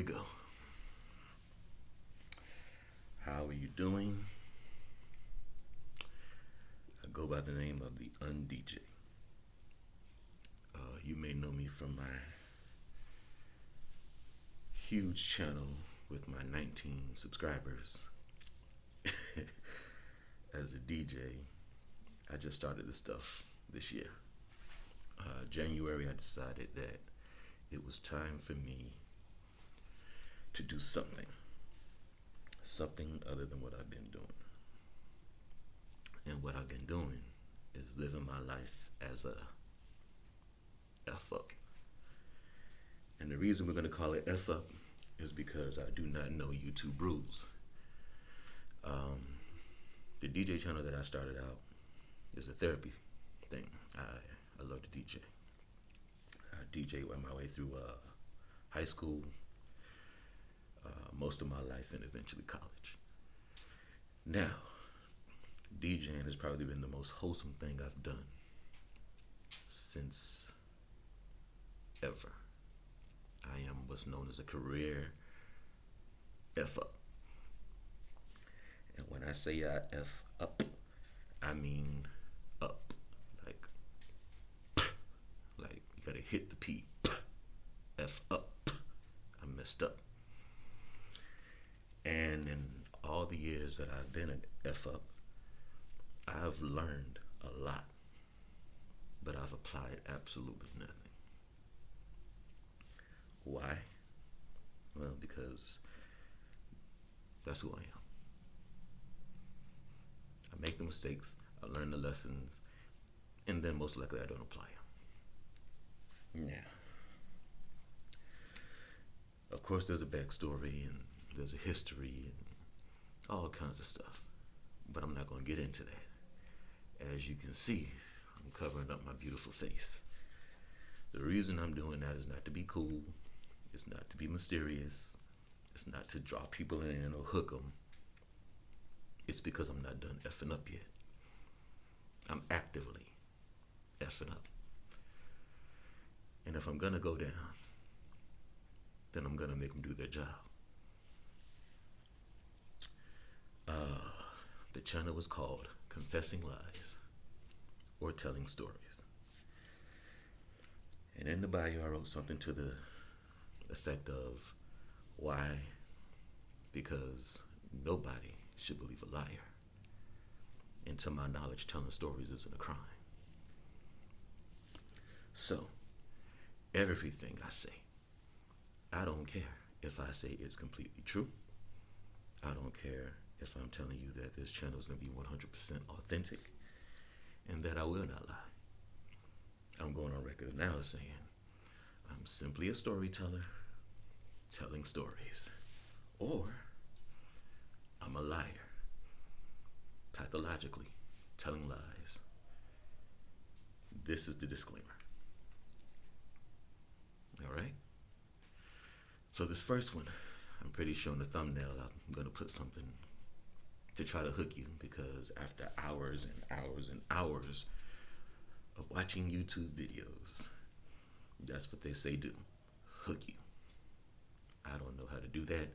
we go. How are you doing? I go by the name of the UnDJ. You may know me from my huge channel with my 19 subscribers. As a DJ, I just started this stuff this year. January, I decided that it was time for me to do something other than what I've been doing. And what I've been doing is living my life as a F up. And the reason we're going to call it F up is because I do not know YouTube rules. The DJ channel that I started out is a therapy thing. I love to DJ. I DJ went my way through high school, most of my life, and eventually college. Now, DJing has probably been the most wholesome thing I've done since ever. I am what's known as a career F up. And when I say I F up, I mean up. Like you gotta hit the P. F up. I messed up. And in all the years that I've been an F up, I've learned a lot, but I've applied absolutely nothing. Why? Well, because that's who I am. I make the mistakes, I learn the lessons, and then most likely I don't apply them. Yeah. Of course, there's a backstory and there's a history and all kinds of stuff, but I'm not going to get into that. As you can see, I'm covering up my beautiful face. The reason I'm doing that is not to be cool, it's not to be mysterious, it's not to draw people in or hook them. It's because I'm not done effing up yet. I'm actively effing up. And if I'm gonna go down, then I'm gonna make them do their job. The channel was called Confessing Lies or Telling Stories. And in the bio, I wrote something to the effect of why? Because nobody should believe a liar. And to my knowledge, telling stories isn't a crime. So, everything I say, I don't care if I say it's completely true. I don't care if I'm telling you that this channel is going to be 100% authentic and that I will not lie. I'm going on record now as saying I'm simply a storyteller telling stories, or I'm a liar pathologically telling lies. This is the disclaimer. All right? So this first one, I'm pretty sure in the thumbnail I'm going to put something to try to hook you, because after hours and hours and hours of watching YouTube videos, that's what they say do, hook you. I don't know how to do that,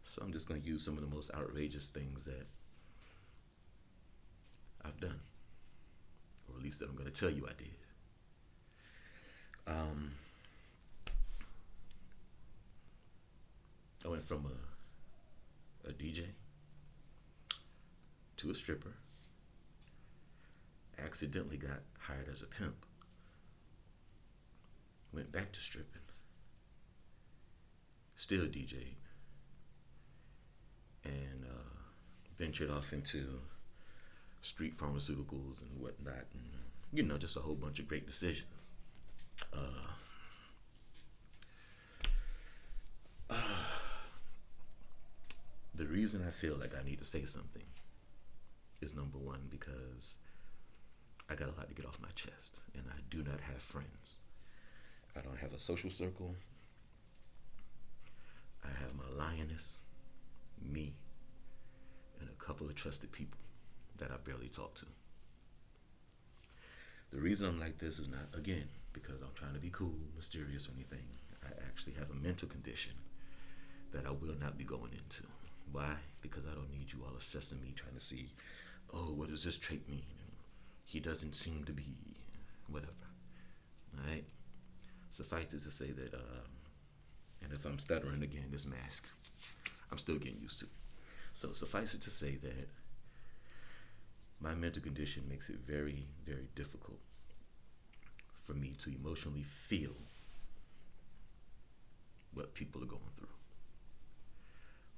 so I'm just going to use some of the most outrageous things that I've done, or at least that I'm going to tell you I did. I went from a DJ to a stripper, accidentally got hired as a pimp, went back to stripping, still DJ'd, and ventured off into street pharmaceuticals and whatnot, and just a whole bunch of great decisions. The reason I feel like I need to say something is, number one, because I got a lot to get off my chest, and I do not have friends. I don't have a social circle. I have my lioness, me, and a couple of trusted people that I barely talk to. The reason I'm like this is not, again, because I'm trying to be cool, mysterious, or anything. I actually have a mental condition that I will not be going into. Why? Because I don't need you all assessing me, trying to see, oh, what does this trait mean? He doesn't seem to be whatever. All right? Suffice it to say that, and if I'm stuttering again, this mask, I'm still getting used to. So suffice it to say that my mental condition makes it very, very difficult for me to emotionally feel what people are going through.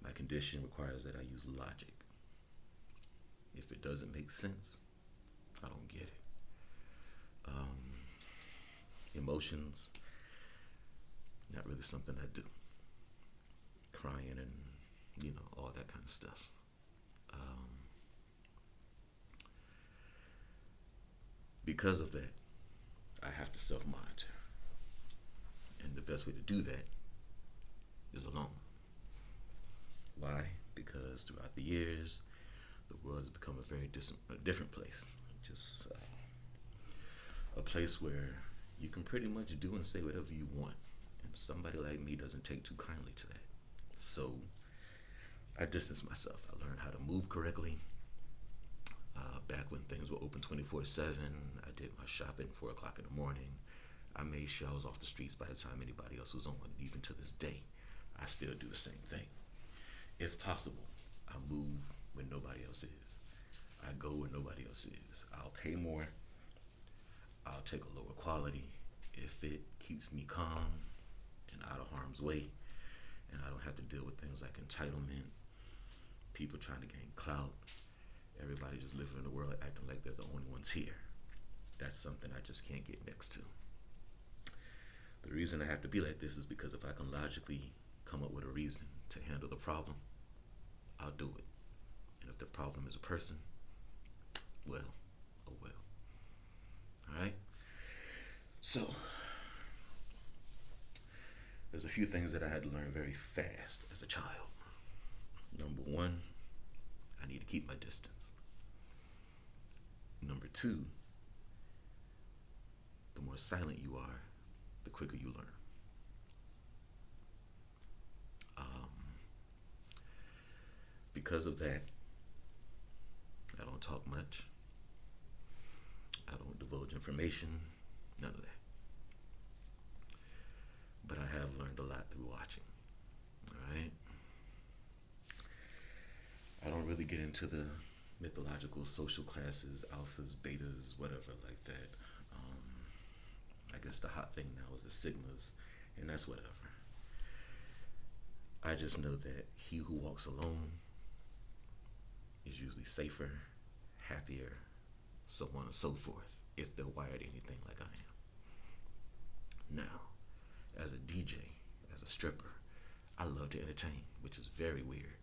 My condition requires that I use logic. If it doesn't make sense, I don't get it. Emotions, not really something I do. Crying and, all that kind of stuff. Because of that, I have to self-monitor. And the best way to do that is alone. Why? Because throughout the years, the world has become a very different place. Just a place where you can pretty much do and say whatever you want. And somebody like me doesn't take too kindly to that. So I distance myself. I learned how to move correctly. Back when things were open 24/7, I did my shopping 4 o'clock in the morning. I made sure I was off the streets by the time anybody else was on. And even to this day, I still do the same thing. If possible, I move when nobody else is. I go where nobody else is. I'll pay more. I'll take a lower quality if it keeps me calm and out of harm's way, and I don't have to deal with things like entitlement, people trying to gain clout, everybody just living in the world acting like they're the only ones here. That's something I just can't get next to. The reason I have to be like this is because if I can logically come up with a reason to handle the problem, I'll do it. And if the problem is a person, well, oh well. All right? So, there's a few things that I had to learn very fast as a child. Number one, I need to keep my distance. Number two, the more silent you are, the quicker you learn. Because of that, I don't talk much. I don't divulge information, none of that. But I have learned a lot through watching, all right? I don't really get into the mythological social classes, alphas, betas, whatever like that. I guess the hot thing now is the sigmas, and that's whatever. I just know that he who walks alone is usually safer, happier, so on and so forth, if they're wired anything like I am. Now, as a DJ, as a stripper, I love to entertain, which is very weird.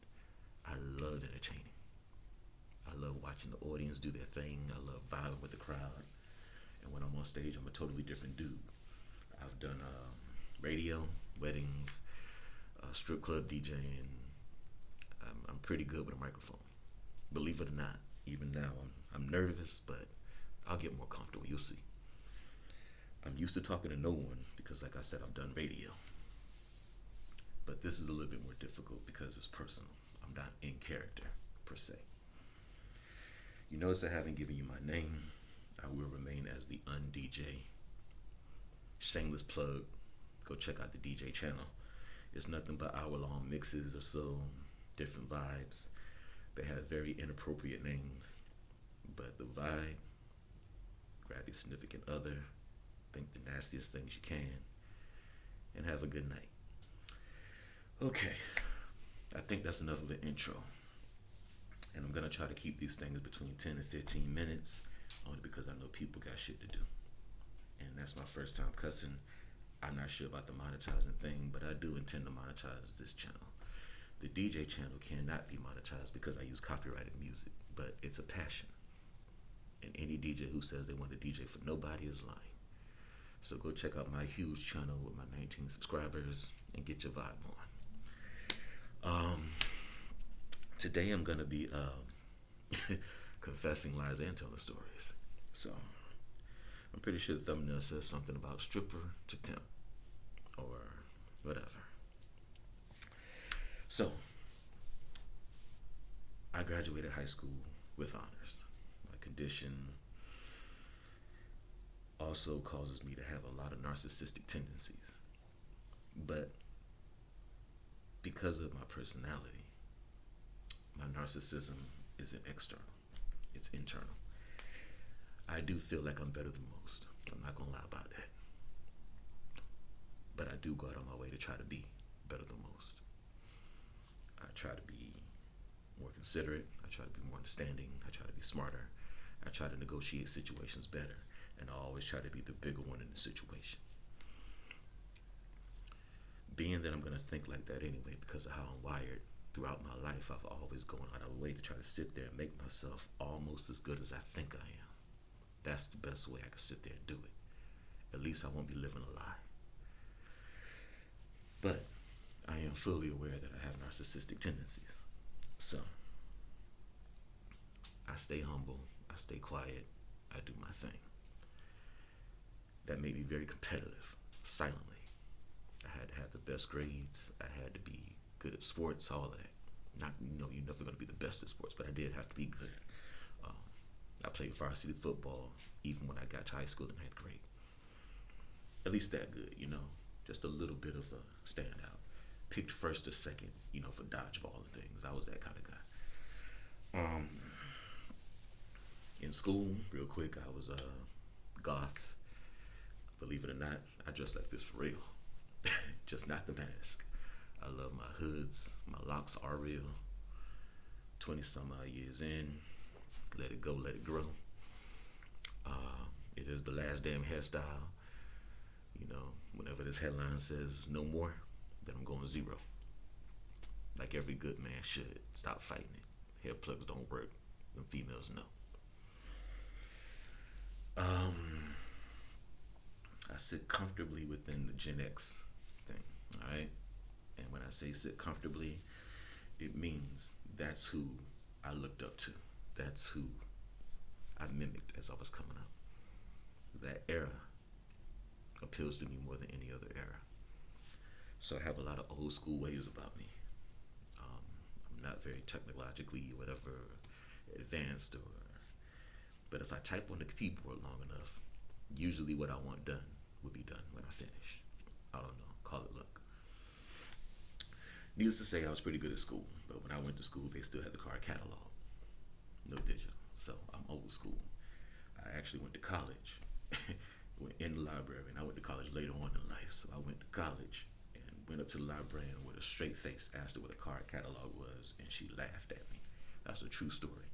I love entertaining. I love watching the audience do their thing. I love vibing with the crowd. And when I'm on stage, I'm a totally different dude. I've done radio, weddings, strip club DJing. I'm pretty good with a microphone. Believe it or not, even now I'm nervous, but I'll get more comfortable. You'll see. I'm used to talking to no one because, like I said, I've done radio. But this is a little bit more difficult because it's personal. I'm not in character, per se. You notice I haven't given you my name. I will remain as the un-DJ. Shameless plug. Go check out the DJ channel. It's nothing but hour-long mixes or so, different vibes. They have very inappropriate names, but the vibe, grab your significant other, think the nastiest things you can, and have a good night. Okay, I think that's enough of an intro. And I'm gonna try to keep these things between 10 and 15 minutes, only because I know people got shit to do. And that's my first time cussing. I'm not sure about the monetizing thing, but I do intend to monetize this channel. The DJ channel cannot be monetized because I use copyrighted music, but it's a passion. And any DJ who says they want to DJ for nobody is lying. So go check out my huge channel with my 19 subscribers and get your vibe on. Today I'm gonna be confessing lies and telling stories. So I'm pretty sure the thumbnail says something about stripper to pimp, or whatever. So, I graduated high school with honors. My condition also causes me to have a lot of narcissistic tendencies. But because of my personality, my narcissism isn't external, it's internal. I do feel like I'm better than most. I'm not gonna lie about that. But I do go out on my way to try to be better than most. I try to be more considerate. I try to be more understanding. I try to be smarter. I try to negotiate situations better. And I always try to be the bigger one in the situation. Being that I'm going to think like that anyway because of how I'm wired, throughout my life, I've always gone out of my way to try to sit there and make myself almost as good as I think I am. That's the best way I can sit there and do it. At least I won't be living a lie. But I am fully aware that I have narcissistic tendencies. So I stay humble, I stay quiet, I do my thing. That made me very competitive, silently. I had to have the best grades, I had to be good at sports, all of that. Not, you're never going to be the best at sports, but I did have to be good. I played varsity football even when I got to high school in 9th grade. At least that good, just a little bit of a standout. Picked first or second, for dodgeball and things. I was that kind of guy. In school, real quick, I was goth. Believe it or not, I dress like this for real. Just not the mask. I love my hoods. My locks are real. 20 some odd years in. Let it go, let it grow. It is the last damn hairstyle. Whenever this headline says no more, then I'm going 0. Like every good man should. Stop fighting it. Hair plugs don't work. Them females know. I sit comfortably within the Gen X thing, all right? And when I say sit comfortably, it means that's who I looked up to. That's who I mimicked as I was coming up. That era appeals to me more than any other era. So I have a lot of old school ways about me. I'm not very technologically advanced, but if I type on the keyboard long enough, usually what I want done will be done when I finish. I don't know, call it luck. Needless to say, I was pretty good at school, but when I went to school, they still had the card catalog. No digital, so I'm old school. I actually went to college, went in the library, and I went to college later on in life, so I went to college and went up to the librarian with a straight face, asked her what a card catalog was, and she laughed at me. That's a true story.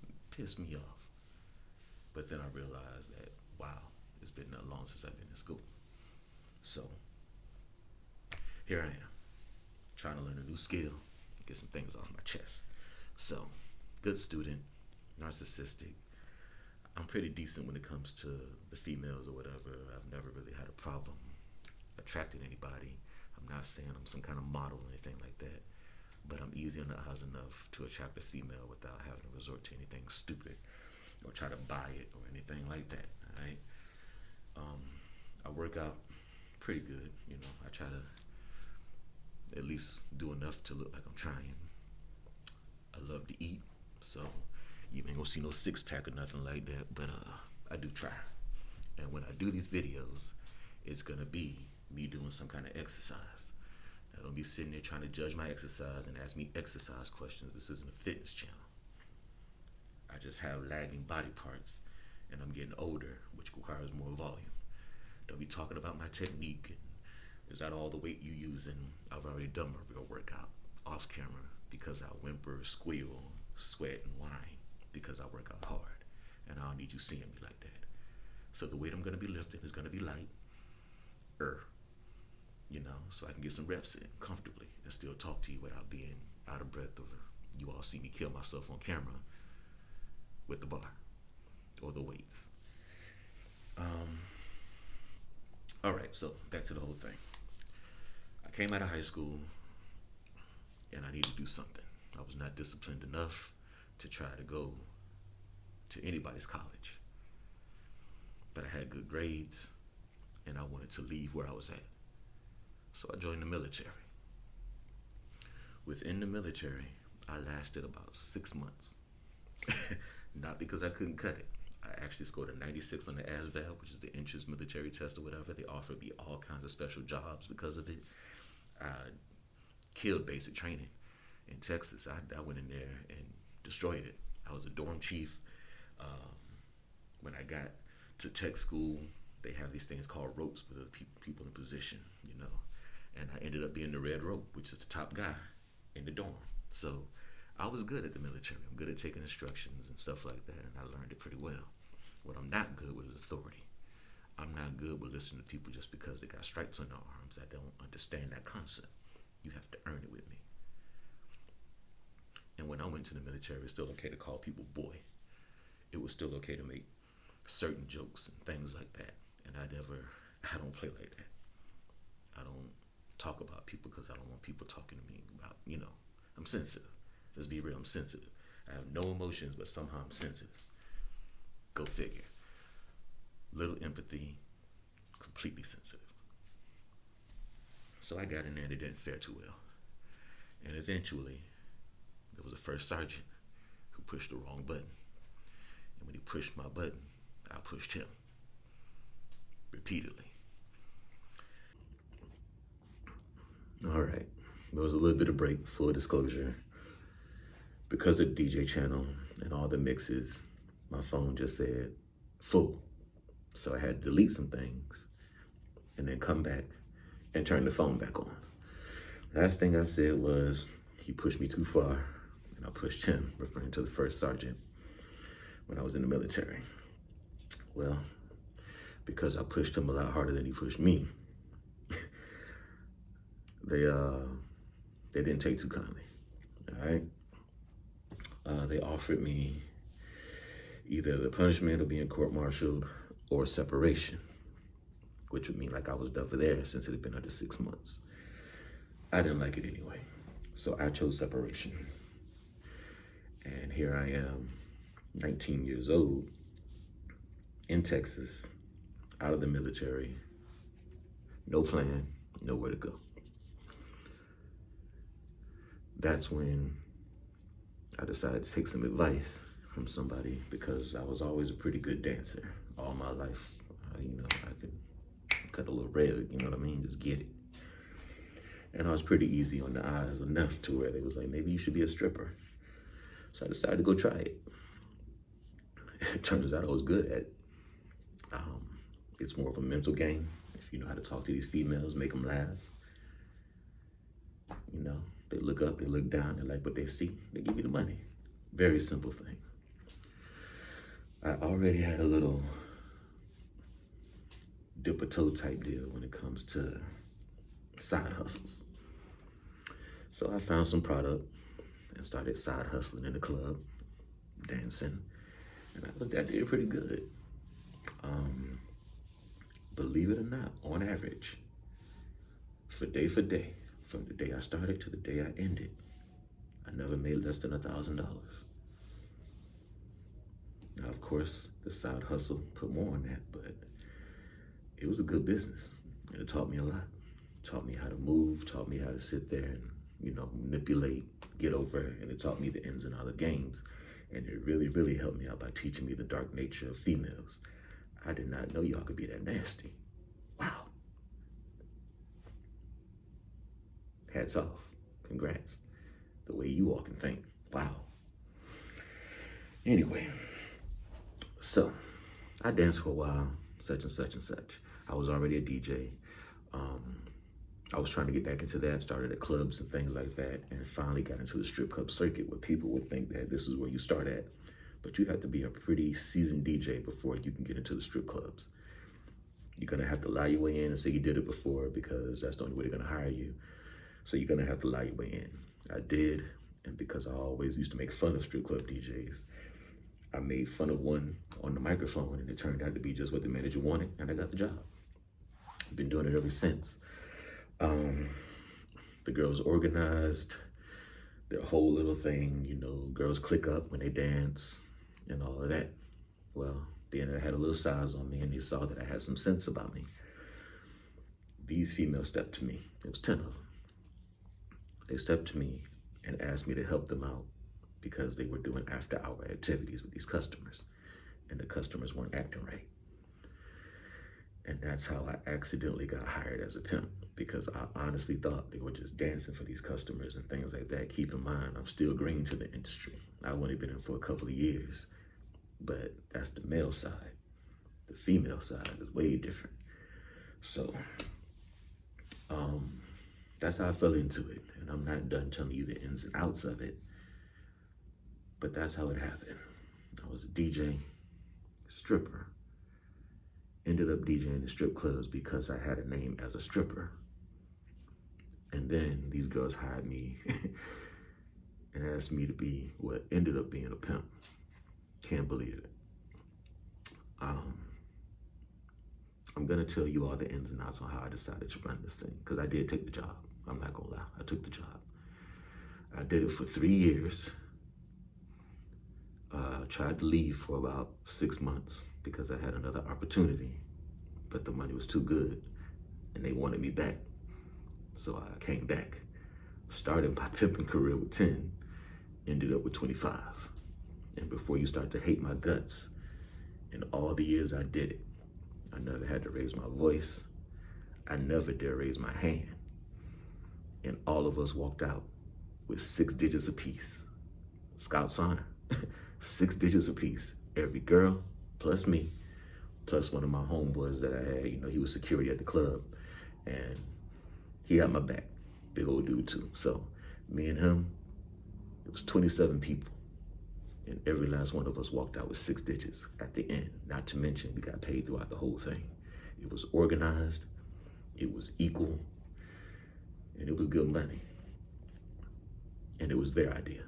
It pissed me off. But then I realized that, wow, it's been that long since I've been in school. So, here I am, trying to learn a new skill, get some things off my chest. So, good student, narcissistic. I'm pretty decent when it comes to the females or whatever. I've never really had a problem attracting anybody. I'm not saying I'm some kind of model or anything like that, but I'm easy on the eyes enough to attract a female without having to resort to anything stupid or try to buy it or anything like that, all right? I work out pretty good, I try to at least do enough to look like I'm trying. I love to eat, so you ain't gonna see no 6-pack or nothing like that, but I do try. And when I do these videos, it's gonna be me doing some kind of exercise. Now, don't be sitting there trying to judge my exercise and ask me exercise questions. This isn't a fitness channel. I just have lagging body parts, and I'm getting older, which requires more volume. Don't be talking about my technique and is that all the weight you using? I've already done my real workout off camera because I whimper, squeal, sweat, and whine because I work out hard, and I don't need you seeing me like that. So the weight I'm gonna be lifting is gonna be light, so I can get some reps in comfortably and still talk to you without being out of breath or you all see me kill myself on camera with the bar or the weights. All right, so back to the whole thing. I came out of high school and I needed to do something. I was not disciplined enough to try to go to anybody's college. But I had good grades and I wanted to leave where I was at. So I joined the military. Within the military, I lasted about 6 months. Not because I couldn't cut it. I actually scored a 96 on the ASVAB, which is the entrance military test or whatever. They offered me all kinds of special jobs because of it. I killed basic training in Texas. I went in there and destroyed it. I was a dorm chief. When I got to tech school, they have these things called ropes for the people in position, you know. And I ended up being the red rope, which is the top guy in the dorm. So I was good at the military. I'm good at taking instructions and stuff like that, and I learned it pretty well. What I'm not good with is authority. I'm not good with listening to people just because they got stripes on their arms. I don't understand that concept. You have to earn it with me. And when I went to the military, it was still okay to call people boy. It was still okay to make certain jokes and things like that. And I don't play like that. I don't talk about people because I don't want people talking to me about, I'm sensitive. Let's be real, I'm sensitive. I have no emotions, but somehow I'm sensitive. Go figure. Little empathy, completely sensitive. So I got in there and it didn't fare too well. And eventually, there was a first sergeant who pushed the wrong button. And when he pushed my button, I pushed him. Repeatedly. All right. There was a little bit of break, full disclosure. Because of the DJ channel and all the mixes, my phone just said full. So I had to delete some things and then come back and turn the phone back on. Last thing I said was, he pushed me too far, and I pushed him, referring to the first sergeant when I was in the military. Well, because I pushed him a lot harder than he pushed me, they didn't take too kindly, all right? They offered me either the punishment of being court-martialed or separation, which would mean like I was done for there since it had been under 6 months. I didn't like it anyway, so I chose separation. And here I am, 19 years old, in Texas, out of the military, no plan, nowhere to go. That's when I decided to take some advice from somebody, because I was always a pretty good dancer all my life. I could cut a little rag, you know what I mean? Just get it. And I was pretty easy on the eyes, enough to where they was like, maybe you should be a stripper. So I decided to go try it. It turns out I was good at it. It's more of a mental game. If you know how to talk to these females, make them laugh. They look up, they look down, they like what they see. They give you the money. Very simple thing. I already had a little dip a toe type deal when it comes to side hustles. So I found some product and started side hustling in the club, dancing, and I did pretty good. Believe it or not, on average, for day, from the day I started to the day I ended, I never made less than $1,000. Now, of course, the side hustle put more on that, but it was a good business. And it taught me a lot. Taught me how to move, taught me how to sit there and, manipulate, get over, and it taught me the ins and outs of games. And it really, really helped me out by teaching me the dark nature of females. I did not know y'all could be that nasty. Wow. Hats off. Congrats. The way you all can think. Wow. Anyway, so I danced for a while, such and such and such. I was already a DJ. I was trying to get back into that, started at clubs and things like that, and finally got into the strip club circuit where people would think that this is where you start at. But you have to be a pretty seasoned DJ before you can get into the strip clubs. You're gonna have to lie your way in and say you did it before, because that's the only way they're gonna hire you. So you're gonna have to lie your way in. I did, and because I always used to make fun of strip club DJs, I made fun of one on the microphone, and it turned out to be just what the manager wanted, and I got the job. I've been doing it ever since. The girls organized their whole little thing, girls click up when they dance and all of that. Well, being that I had a little size on me and they saw that I had some sense about me, these females stepped to me. It was 10 of them. They stepped to me and asked me to help them out because they were doing after-hour activities with these customers, and the customers weren't acting right. And that's how I accidentally got hired as a temp, because I honestly thought they were just dancing for these customers and things like that. Keep in mind, I'm still green to the industry. I've only been in for a couple of years, but that's the male side. The female side is way different. So, that's how I fell into it. And I'm not done telling you the ins and outs of it, but that's how it happened. I was a DJ, stripper, ended up DJing in strip clubs because I had a name as a stripper. And then these girls hired me and asked me to be what ended up being a pimp. Can't believe it. I'm gonna tell you all the ins and outs on how I decided to run this thing, because I did take the job. I'm not gonna lie, I took the job. I did it for 3 years. Tried to leave for about 6 months because I had another opportunity, but the money was too good and they wanted me back. So I came back. Started my pimping career with 10, ended up with 25. And before you start to hate my guts, in all the years I did it, I never had to raise my voice. I never dare raise my hand. And all of us walked out with 6 digits apiece. Scout's honor, 6 digits apiece. Every girl, plus me, plus one of my homeboys that I had. You know, he was security at the club, and he had my back. Big old dude too. So me and him, it was 27 people. And every last one of us walked out with 6 digits at the end. Not to mention, we got paid throughout the whole thing. It was organized, it was equal, and it was good money. And it was their idea.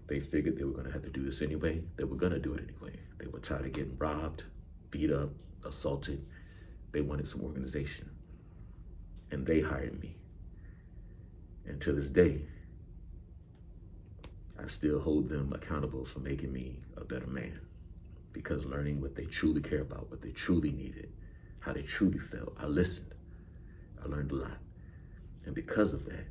They figured they were gonna have to do this anyway. They were gonna do it anyway. They were tired of getting robbed, beat up, assaulted. They wanted some organization. And they hired me. And to this day, I still hold them accountable for making me a better man, because learning what they truly care about, what they truly needed, how they truly felt, I listened. I learned a lot. And because of that,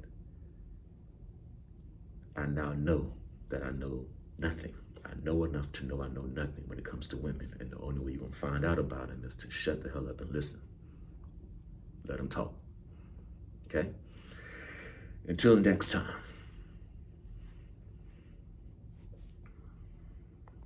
I now know that I know nothing. I know enough to know I know nothing when it comes to women. And the only way you're gonna find out about them is to shut the hell up and listen. Let them talk, okay? Until next time.